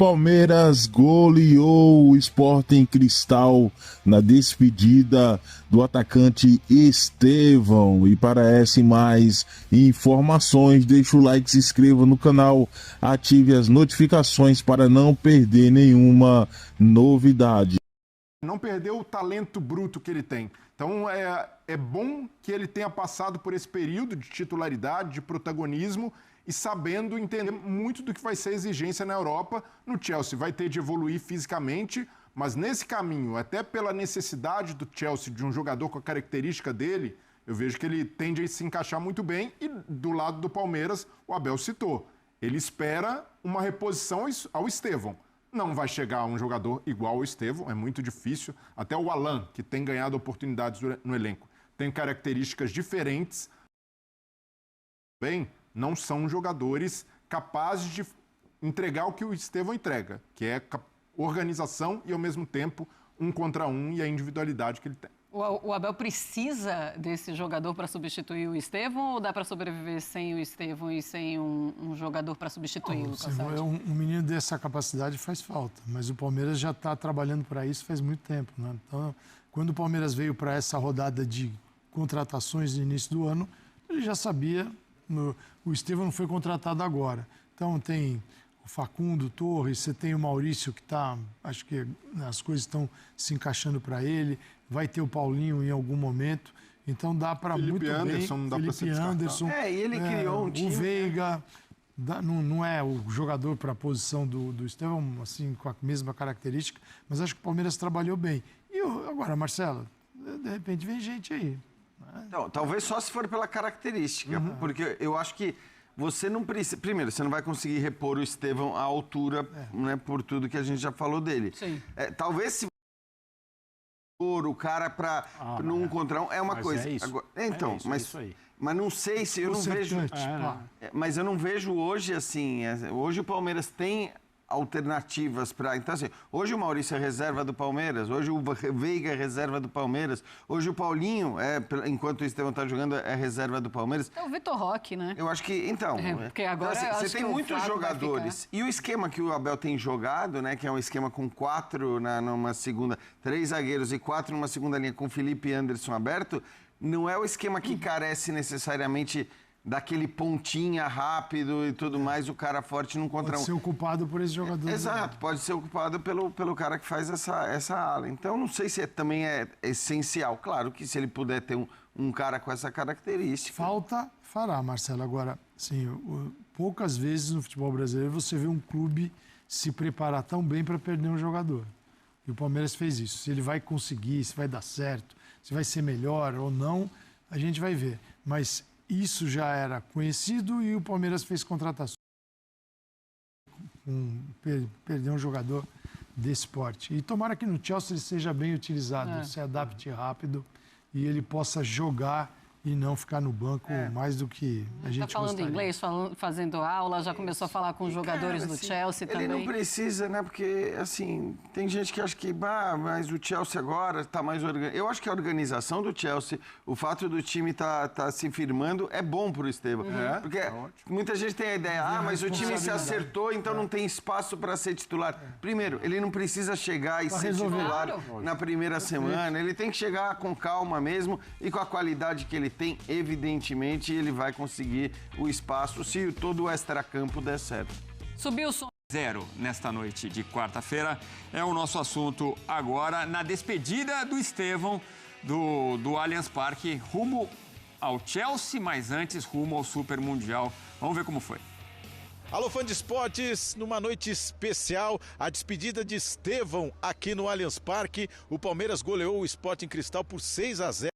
Palmeiras goleou o Sporting Cristal na despedida do atacante Estevão. E para essas e mais informações, deixa o like, se inscreva no canal, ative as notificações para não perder nenhuma novidade. Não perdeu o talento bruto que ele tem. Então é bom que ele tenha passado por esse período de titularidade, de protagonismo, e sabendo entender muito do que vai ser a exigência na Europa. No Chelsea vai ter de evoluir fisicamente, mas nesse caminho, até pela necessidade do Chelsea de um jogador com a característica dele, eu vejo que ele tende a se encaixar muito bem. E do lado do Palmeiras, o Abel citou, ele espera uma reposição ao Estevão. Não vai chegar um jogador igual ao Estevão, é muito difícil. Até o Alan, que tem ganhado oportunidades no elenco, tem características diferentes. Bem, não são jogadores capazes de entregar o que o Estevão entrega, que é organização e, ao mesmo tempo, 1 contra 1 e a individualidade que ele tem. O Abel precisa desse jogador para substituir o Estevão ou dá para sobreviver sem o Estevão e sem um jogador para substituí-lo? Um menino dessa capacidade faz falta, mas o Palmeiras já está trabalhando para isso faz muito tempo, né? Então, quando o Palmeiras veio para essa rodada de contratações no início do ano, ele já sabia. O Estevão não foi contratado agora. Então tem o Facundo Torres, você tem o Maurício que está, acho que as coisas estão se encaixando para ele, vai ter o Paulinho em algum momento, então dá para muito bem. Anderson, não dá para se descartar. Anderson, e ele criou um time. O Veiga, não é o jogador para a posição do Estevão, assim, com a mesma característica, mas acho que o Palmeiras trabalhou bem. E agora, Marcelo, de repente vem gente aí. Não, talvez só se for pela característica, porque eu acho que você não precisa... Primeiro, você não vai conseguir repor o Estevão à altura, né, por tudo que a gente já falou dele. Sim. Talvez se for o cara para não encontrar é uma coisa. É isso. Agora, então, isso aí. mas não sei se eu não vejo... Mas eu não vejo hoje assim... Hoje o Palmeiras tem alternativas para... Então, assim, hoje o Maurício é reserva do Palmeiras, hoje o Veiga é reserva do Palmeiras, hoje o Paulinho, enquanto o Estevão está jogando, é reserva do Palmeiras. É o Vitor Roque, né? Eu acho que, então... porque agora então, assim, você tem muitos jogadores. Vai e o esquema que o Abel tem jogado, né, que é um esquema com 4 numa segunda, 3 zagueiros e 4 numa segunda linha, com Felipe e Anderson aberto, não é o esquema que carece necessariamente daquele pontinha rápido e tudo mais, o cara forte não contra Pode ser ocupado por esse jogador. Exato, pode ser ocupado pelo cara que faz essa ala. Então, não sei se também é essencial. Claro que se ele puder ter um cara com essa característica... Falta, fará, Marcelo. Agora, sim, poucas vezes no futebol brasileiro você vê um clube se preparar tão bem para perder um jogador. E o Palmeiras fez isso. Se ele vai conseguir, se vai dar certo, se vai ser melhor ou não, a gente vai ver. Mas isso já era conhecido e o Palmeiras fez contratações. Perder um jogador desse porte. E tomara que no Chelsea ele seja bem utilizado, se adapte rápido e ele possa jogar e não ficar no banco mais do que a gente falando gostaria. inglês, fazendo aula, já começou a falar com os jogadores do Chelsea também. Ele não precisa, né? Porque, assim, tem gente que acha que, mas o Chelsea agora está mais organizado. Eu acho que a organização do Chelsea, o fato do time tá se firmando, é bom para o Estevão. Porque muita gente tem a ideia, mas o time se acertou, então não tem espaço para ser titular. Primeiro, ele não precisa chegar e ser titular na primeira semana. Ele tem que chegar com calma mesmo e com a qualidade que ele tem, evidentemente, ele vai conseguir o espaço se todo o extracampo der certo. Subiu o som. 0 nesta noite de quarta-feira é o nosso assunto agora na despedida do Estevão do Allianz Parque rumo ao Chelsea, mas antes rumo ao Super Mundial. Vamos ver como foi. Alô, fã de esportes, numa noite especial, a despedida de Estevão aqui no Allianz Parque. O Palmeiras goleou o Sporting Cristal por 6-0.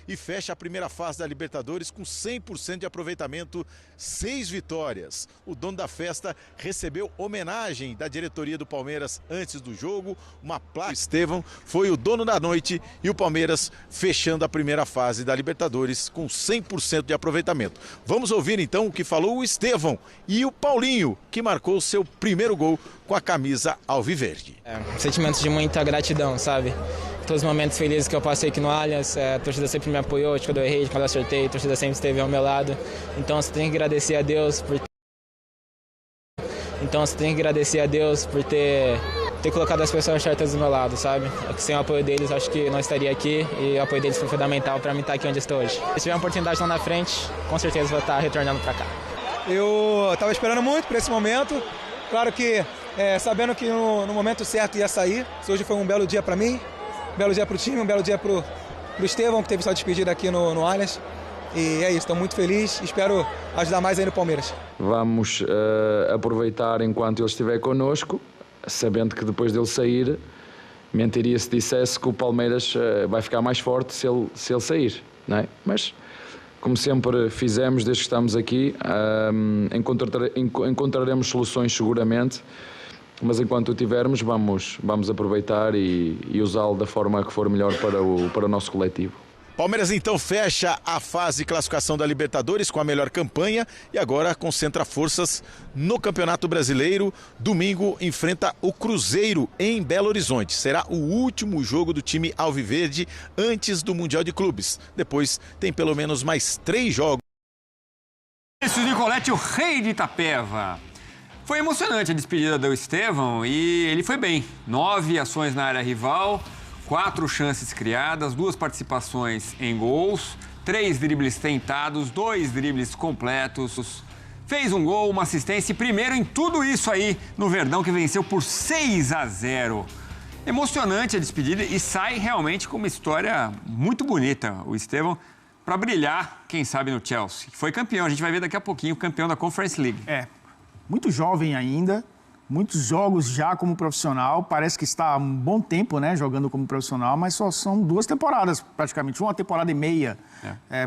E fecha a primeira fase da Libertadores com 100% de aproveitamento, 6 vitórias. O dono da festa recebeu homenagem da diretoria do Palmeiras antes do jogo. Uma placa. Estevão foi o dono da noite e o Palmeiras fechando a primeira fase da Libertadores com 100% de aproveitamento. Vamos ouvir então o que falou o Estevão e o Paulinho, que marcou seu primeiro gol com a camisa alviverde. Sentimentos de muita gratidão, sabe? Todos os momentos felizes que eu passei aqui no Allianz, a torcida sempre me apoiou, quando eu errei, quando eu acertei, a torcida sempre esteve ao meu lado. Então, você tem que agradecer a Deus por... Então você tem que agradecer a Deus por ter colocado as pessoas certas do meu lado, sabe? Sem o apoio deles, acho que não estaria aqui e o apoio deles foi fundamental para mim estar aqui onde estou hoje. Se tiver uma oportunidade lá na frente, com certeza vou estar retornando para cá. Eu estava esperando muito por esse momento. Claro que sabendo que no momento certo ia sair. Hoje foi um belo dia para mim, um belo dia para o time, um belo dia para o Estevão, que teve sua despedida aqui no Allianz. E é isso, estou muito feliz e espero ajudar mais aí no Palmeiras. Vamos aproveitar enquanto ele estiver connosco, sabendo que depois dele sair, mentiria se dissesse que o Palmeiras vai ficar mais forte se ele sair, não é? Mas, como sempre fizemos desde que estamos aqui, encontraremos soluções seguramente, mas enquanto o tivermos, vamos aproveitar e usá-lo da forma que for melhor para o nosso coletivo. Palmeiras então fecha a fase de classificação da Libertadores com a melhor campanha e agora concentra forças no Campeonato Brasileiro. Domingo enfrenta o Cruzeiro em Belo Horizonte. Será o último jogo do time alviverde antes do Mundial de Clubes. Depois tem pelo menos mais 3 jogos. Esse Nicolete, o rei de Itapeva. Foi emocionante a despedida do Estevão e ele foi bem. 9 ações na área rival, 4 chances criadas, 2 participações em gols, 3 dribles tentados, 2 dribles completos. Fez um gol, uma assistência e primeiro em tudo isso aí no Verdão, que venceu por 6-0. Emocionante a despedida e sai realmente com uma história muito bonita, o Estevão, para brilhar, quem sabe, no Chelsea. Foi campeão, a gente vai ver daqui a pouquinho, campeão da Conference League. Muito jovem ainda. Muitos jogos já como profissional, parece que está há um bom tempo, né, jogando como profissional, mas só são 2 temporadas, praticamente, 1 temporada e meia,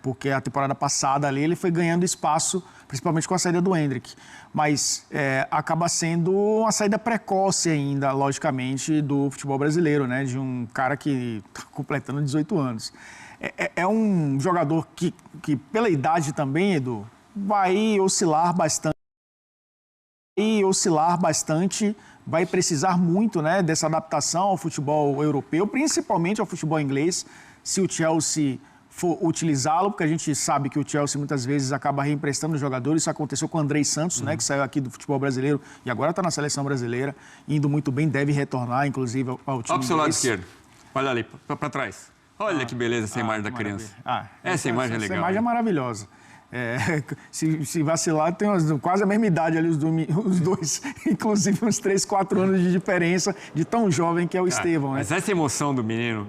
porque a temporada passada ali ele foi ganhando espaço, principalmente com a saída do Endrick, mas acaba sendo uma saída precoce ainda, logicamente, do futebol brasileiro, né, de um cara que está completando 18 anos. É um jogador que, pela idade também, Edu, vai oscilar bastante, vai precisar muito, né, dessa adaptação ao futebol europeu, principalmente ao futebol inglês, se o Chelsea for utilizá-lo, porque a gente sabe que o Chelsea muitas vezes acaba reemprestando jogadores. Isso aconteceu com o Andrei Santos, né, que saiu aqui do futebol brasileiro e agora está na seleção brasileira, indo muito bem, deve retornar, inclusive, ao time inglês. Olha para o seu lado esquerdo, olha ali, para trás. Olha que beleza essa imagem da criança. Essa imagem é legal. Essa imagem é maravilhosa. Se vacilar, tem quase a mesma idade ali, os dois, inclusive uns 3, 4 anos de diferença de tão jovem que é o Estevão. Mas essa emoção do menino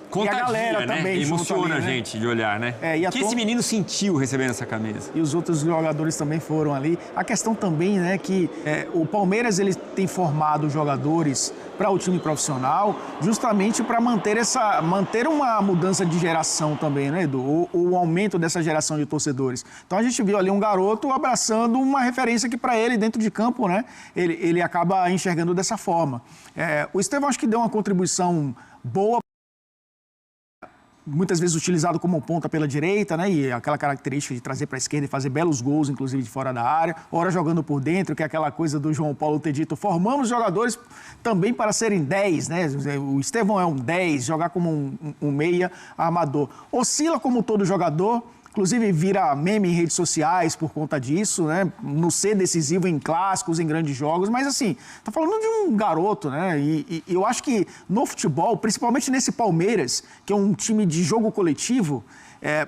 contagia, e a galera né? também Emociona ali, a gente de olhar, né? O que esse menino sentiu recebendo essa camisa? E os outros jogadores também foram ali. A questão também, né, que o Palmeiras ele tem formado jogadores para o time profissional justamente para manter uma mudança de geração também, né, Edu? O aumento dessa geração de torcedores. Então a gente viu ali um garoto abraçando uma referência que para ele, dentro de campo, né, ele acaba enxergando dessa forma. O Estevão acho que deu uma contribuição boa, muitas vezes utilizado como ponta pela direita, né? E aquela característica de trazer para a esquerda e fazer belos gols, inclusive de fora da área, ora jogando por dentro, que é aquela coisa do João Paulo ter dito, formamos jogadores também para serem 10, né? O Estevão é um 10, jogar como um meia armador. Oscila como todo jogador, inclusive vira meme em redes sociais por conta disso, né? No ser decisivo em clássicos, em grandes jogos, mas assim, tá falando de um garoto, né? E eu acho que no futebol, principalmente nesse Palmeiras, que é um time de jogo coletivo,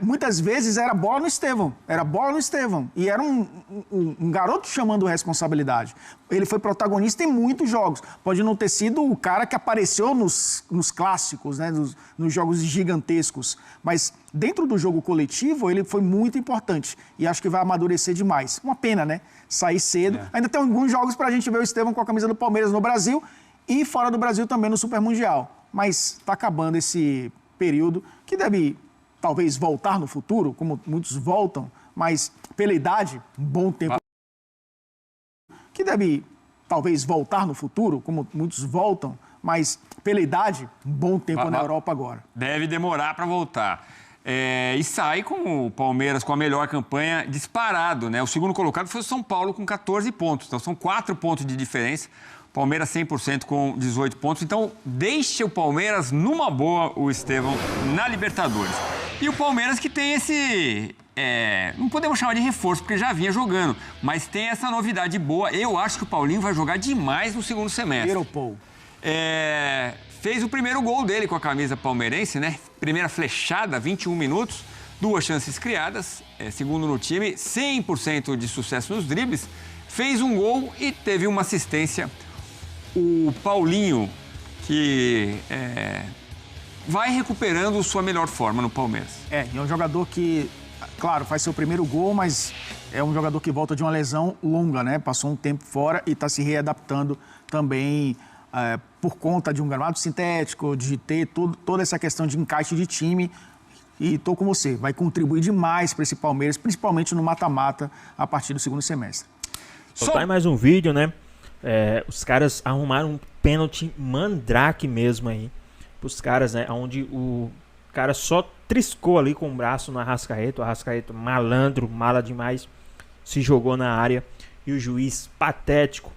muitas vezes era bola no Estevão, e era um garoto chamando responsabilidade. Ele foi protagonista em muitos jogos, pode não ter sido o cara que apareceu nos clássicos, né, nos jogos gigantescos, mas dentro do jogo coletivo ele foi muito importante e acho que vai amadurecer demais. Uma pena, né, sair cedo. Ainda tem alguns jogos para a gente ver o Estevão com a camisa do Palmeiras no Brasil e fora do Brasil também no Super Mundial, mas está acabando esse período que deve talvez voltar no futuro, como muitos voltam, mas pela idade, um bom tempo. Que deve talvez voltar no futuro, como muitos voltam, mas pela idade, um bom tempo na Europa agora. Deve demorar para voltar. E sai com o Palmeiras com a melhor campanha disparado, né? O segundo colocado foi o São Paulo com 14 pontos, então são 4 pontos de diferença. Palmeiras 100% com 18 pontos. Então, deixa o Palmeiras numa boa, o Estevão, na Libertadores. E o Palmeiras que tem não podemos chamar de reforço, porque já vinha jogando, mas tem essa novidade boa. Eu acho que o Paulinho vai jogar demais no segundo semestre. Fez o primeiro gol dele com a camisa palmeirense, né? Primeira flechada, 21 minutos, 2 chances criadas, segundo no time, 100% de sucesso nos dribles, fez um gol e teve uma assistência. O Paulinho, que vai recuperando sua melhor forma no Palmeiras. É um jogador que, claro, faz seu primeiro gol, mas é um jogador que volta de uma lesão longa, né? Passou um tempo fora e está se readaptando também por conta de um gramado sintético, de ter toda essa questão de encaixe de time. E estou com você, vai contribuir demais para esse Palmeiras, principalmente no mata-mata a partir do segundo semestre. Soltar mais um vídeo, né? Os caras arrumaram um pênalti mandrake mesmo aí pros caras, né? Onde o cara só triscou ali com o braço no Arrascaeta. O Arrascaeta, malandro, mala demais, se jogou na área. E o juiz patético,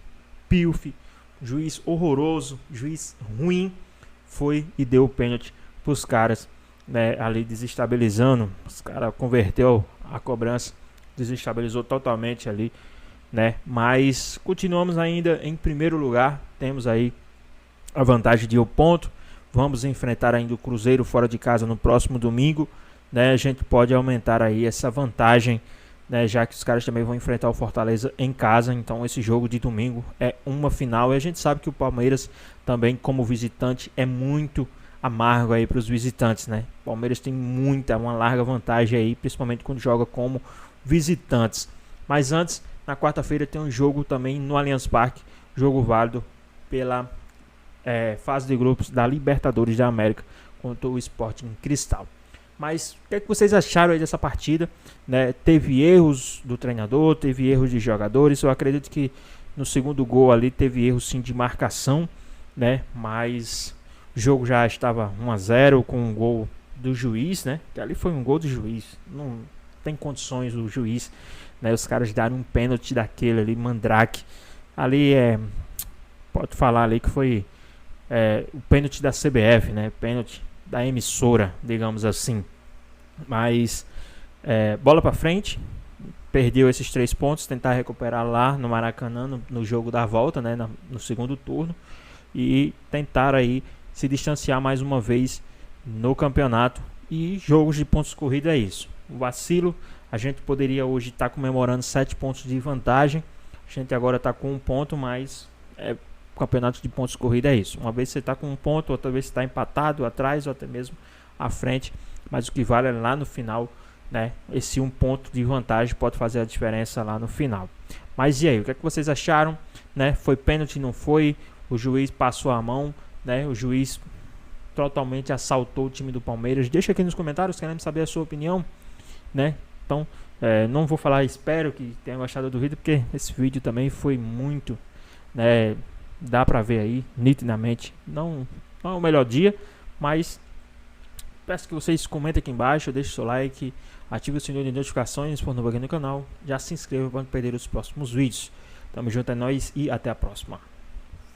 pilfe, juiz horroroso, juiz ruim, foi e deu o pênalti pros caras, né? Ali desestabilizando. Os caras converteu a cobrança, desestabilizou totalmente ali, né? Mas continuamos ainda em primeiro lugar, temos aí a vantagem de 1 ponto. Vamos enfrentar ainda o Cruzeiro fora de casa no próximo domingo, né? A gente pode aumentar aí essa vantagem, né? Já que os caras também vão enfrentar o Fortaleza em casa. Então esse jogo de domingo é uma final e a gente sabe que o Palmeiras também, como visitante, é muito amargo aí para os visitantes, né? O Palmeiras tem uma larga vantagem aí, principalmente quando joga como visitantes. Mas antes, na quarta-feira tem um jogo também no Allianz Parque, jogo válido pela fase de grupos da Libertadores da América contra o Sporting Cristal. Mas o que é que vocês acharam aí dessa partida, né? Teve erros do treinador, teve erros de jogadores. Eu acredito que no segundo gol ali teve erros sim de marcação, né? Mas o jogo já estava 1-0 com um gol do juiz, né? Que ali foi um gol do juiz. Não tem condições o juiz, né? Os caras deram um pênalti daquele ali, mandrake. Ali pode falar ali que foi o pênalti da CBF, né? Pênalti da emissora, digamos assim. Mas bola para frente, perdeu esses 3 pontos, tentar recuperar lá no Maracanã no jogo da volta, né? No segundo turno, e tentar aí se distanciar mais uma vez no campeonato. E jogos de pontos corridos é isso. O vacilo, a gente poderia hoje estar comemorando 7 pontos de vantagem. A gente agora está com 1 ponto, mas o campeonato de pontos corridos é isso. Uma vez você está com 1 ponto, outra vez você está empatado atrás ou até mesmo à frente. Mas o que vale é lá no final, né? Esse 1 ponto de vantagem pode fazer a diferença lá no final. Mas e aí, o que é que vocês acharam, né? Foi pênalti, não foi? O juiz passou a mão, né? O juiz totalmente assaltou o time do Palmeiras. Deixa aqui nos comentários, queremos saber a sua opinião, né? Então, não vou falar, espero que tenham gostado do vídeo, porque esse vídeo também foi muito, né? Dá pra ver aí, nitidamente. Não é o melhor dia, mas peço que vocês comentem aqui embaixo, deixem seu like, ative o sininho de notificações se for novo aqui no canal. Já se inscreva para não perder os próximos vídeos. Tamo junto, é nóis e até a próxima.